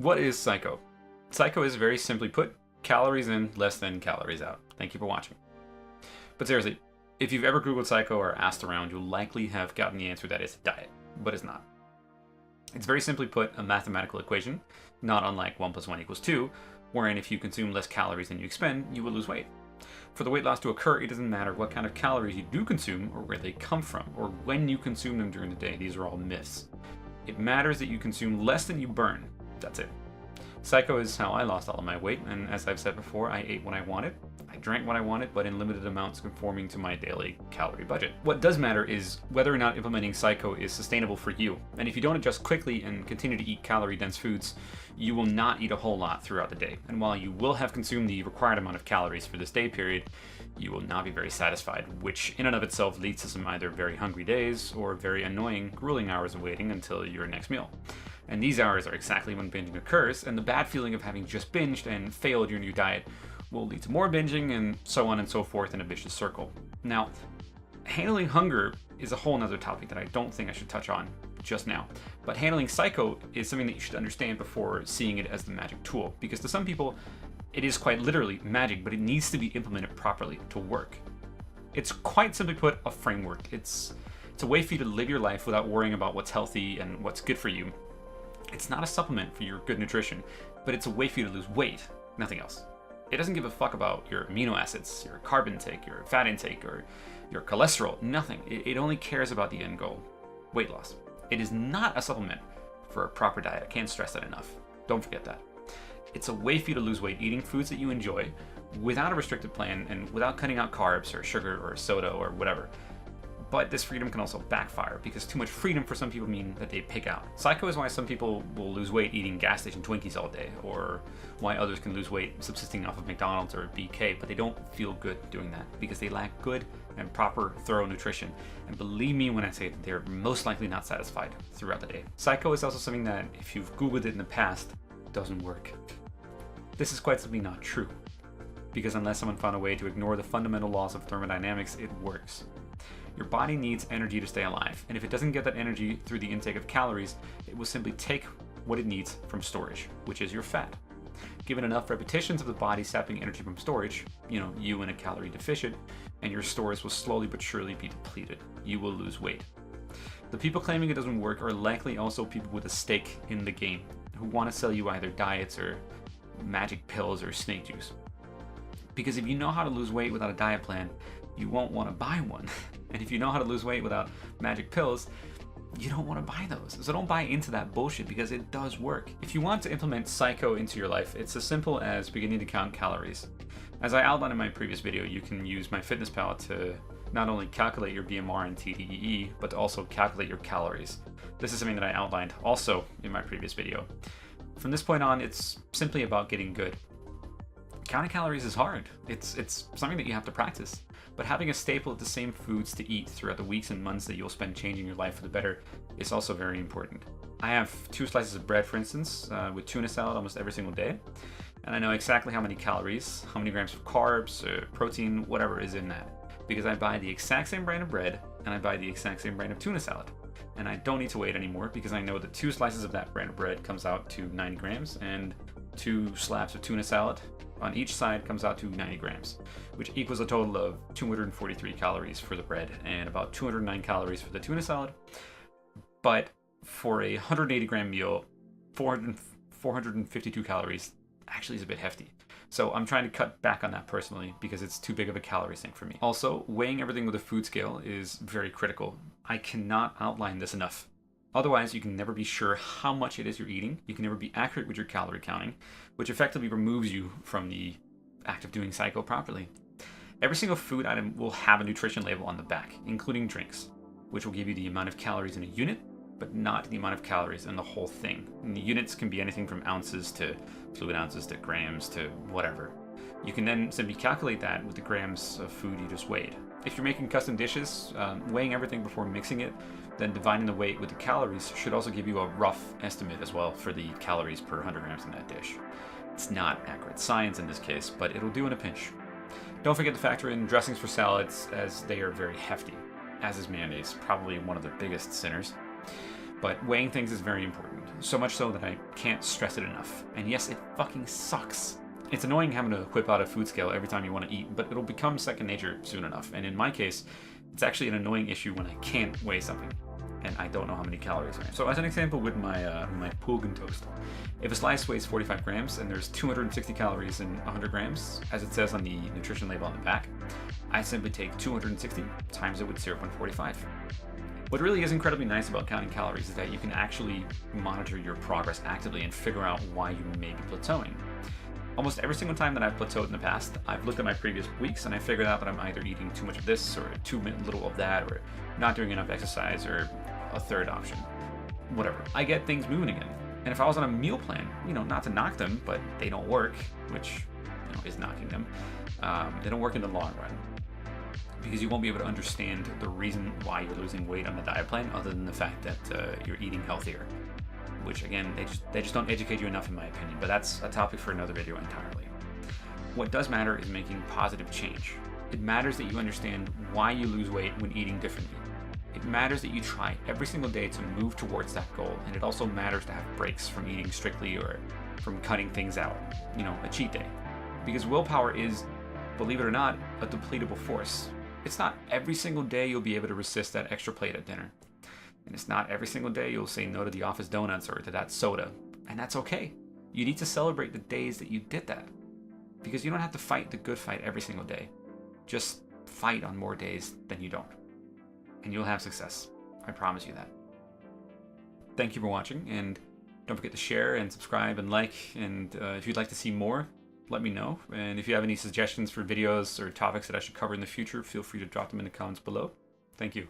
What is CICO? CICO is, very simply put, calories in, less than calories out. Thank you for watching. But seriously, if you've ever Googled CICO or asked around, you'll likely have gotten the answer that it's a diet, but it's not. It's very simply put a mathematical equation, not unlike 1 + 1 = 2, wherein if you consume less calories than you expend, you will lose weight. For the weight loss to occur, it doesn't matter what kind of calories you do consume or where they come from, or when you consume them during the day. These are all myths. It matters that you consume less than you burn. That's it. CICO is how I lost all of my weight, and as I've said before, I ate when I wanted, I drank what I wanted, but in limited amounts conforming to my daily calorie budget. What does matter is whether or not implementing CICO is sustainable for you, and if you don't adjust quickly and continue to eat calorie-dense foods, you will not eat a whole lot throughout the day, and while you will have consumed the required amount of calories for this day period, you will not be very satisfied, which in and of itself leads to some either very hungry days or very annoying, grueling hours of waiting until your next meal. And these hours are exactly when binging occurs, and the bad feeling of having just binged and failed your new diet will lead to more binging and so on and so forth in a vicious circle. Now, handling hunger is a whole nother topic that I don't think I should touch on just now. But handling CICO is something that you should understand before seeing it as the magic tool, because to some people, it is quite literally magic, but it needs to be implemented properly to work. It's quite simply put a framework. It's a way for you to live your life without worrying about what's healthy and what's good for you. It's not a supplement for your good nutrition, but it's a way for you to lose weight, nothing else. It doesn't give a fuck about your amino acids, your carb intake, your fat intake, or your cholesterol, nothing. It only cares about the end goal, weight loss. It is not a supplement for a proper diet. I can't stress that enough. Don't forget that. It's a way for you to lose weight eating foods that you enjoy without a restricted plan and without cutting out carbs or sugar or soda or whatever. But this freedom can also backfire because too much freedom for some people mean that they pig out. CICO is why some people will lose weight eating gas station Twinkies all day, or why others can lose weight subsisting off of McDonald's or BK, but they don't feel good doing that because they lack good and proper, thorough nutrition. And believe me when I say that they're most likely not satisfied throughout the day. CICO is also something that, if you've Googled it in the past, doesn't work. This is quite simply not true, because unless someone found a way to ignore the fundamental laws of thermodynamics, it works. Your body needs energy to stay alive, and if it doesn't get that energy through the intake of calories, it will simply take what it needs from storage, which is your fat. Given enough repetitions of the body sapping energy from storage, you in a calorie deficient, and your stores will slowly but surely be depleted. You will lose weight. The people claiming it doesn't work are likely also people with a stake in the game, who want to sell you either diets or magic pills or snake juice. Because if you know how to lose weight without a diet plan, you won't want to buy one. And if you know how to lose weight without magic pills, you don't want to buy those. So don't buy into that bullshit because it does work. If you want to implement CICO into your life, it's as simple as beginning to count calories. As I outlined in my previous video, you can use MyFitnessPal to not only calculate your BMR and TDEE, but to also calculate your calories. This is something that I outlined also in my previous video. From this point on, it's simply about getting good. Counting calories is hard. It's something that you have to practice. But having a staple of the same foods to eat throughout the weeks and months that you'll spend changing your life for the better is also very important. I have 2 slices of bread, for instance, with tuna salad almost every single day. And I know exactly how many calories, how many grams of carbs, protein, whatever is in that. Because I buy the exact same brand of bread and I buy the exact same brand of tuna salad. And I don't need to wait anymore because I know that 2 slices of that brand of bread comes out to 90 grams and 2 slabs of tuna salad on each side comes out to 90 grams, which equals a total of 243 calories for the bread and about 209 calories for the tuna salad. But for a 180 gram meal, 452 calories actually is a bit hefty. So I'm trying to cut back on that personally because it's too big of a calorie sink for me. Also, weighing everything with a food scale is very critical. I cannot outline this enough. Otherwise, you can never be sure how much it is you're eating. You can never be accurate with your calorie counting, which effectively removes you from the act of doing CICO properly. Every single food item will have a nutrition label on the back, including drinks, which will give you the amount of calories in a unit, but not the amount of calories in the whole thing. And the units can be anything from ounces to fluid ounces to grams to whatever. You can then simply calculate that with the grams of food you just weighed. If you're making custom dishes, weighing everything before mixing it, then dividing the weight with the calories should also give you a rough estimate as well for the calories per 100 grams in that dish. It's not accurate science in this case, but it'll do in a pinch. Don't forget to factor in dressings for salads, as they are very hefty, as is mayonnaise, probably one of the biggest sinners. But weighing things is very important, so much so that I can't stress it enough. And yes, it fucking sucks. It's annoying having to whip out a food scale every time you want to eat, but it'll become second nature soon enough. And in my case, it's actually an annoying issue when I can't weigh something and I don't know how many calories are in. So as an example with my Pulgen toast, if a slice weighs 45 grams and there's 260 calories in 100 grams, as it says on the nutrition label on the back, I simply take 260 times it with 0.45. What really is incredibly nice about counting calories is that you can actually monitor your progress actively and figure out why you may be plateauing. Almost every single time that I've plateaued in the past, I've looked at my previous weeks and I figured out that I'm either eating too much of this or too little of that, or not doing enough exercise, or a third option. Whatever. I get things moving again. And if I was on a meal plan, not to knock them, but they don't work, which is knocking them, they don't work in the long run. Because you won't be able to understand the reason why you're losing weight on the diet plan other than the fact that you're eating healthier. Which again, they just don't educate you enough in my opinion, but that's a topic for another video entirely. What does matter is making positive change. It matters that you understand why you lose weight when eating differently. It matters that you try every single day to move towards that goal, and it also matters to have breaks from eating strictly or from cutting things out, a cheat day. Because willpower is, believe it or not, a depletable force. It's not every single day you'll be able to resist that extra plate at dinner. And it's not every single day you'll say no to the office donuts or to that soda. And that's okay. You need to celebrate the days that you did that. Because you don't have to fight the good fight every single day. Just fight on more days than you don't. And you'll have success. I promise you that. Thank you for watching, and don't forget to share and subscribe and like, and if you'd like to see more, let me know. And if you have any suggestions for videos or topics that I should cover in the future, feel free to drop them in the comments below. Thank you.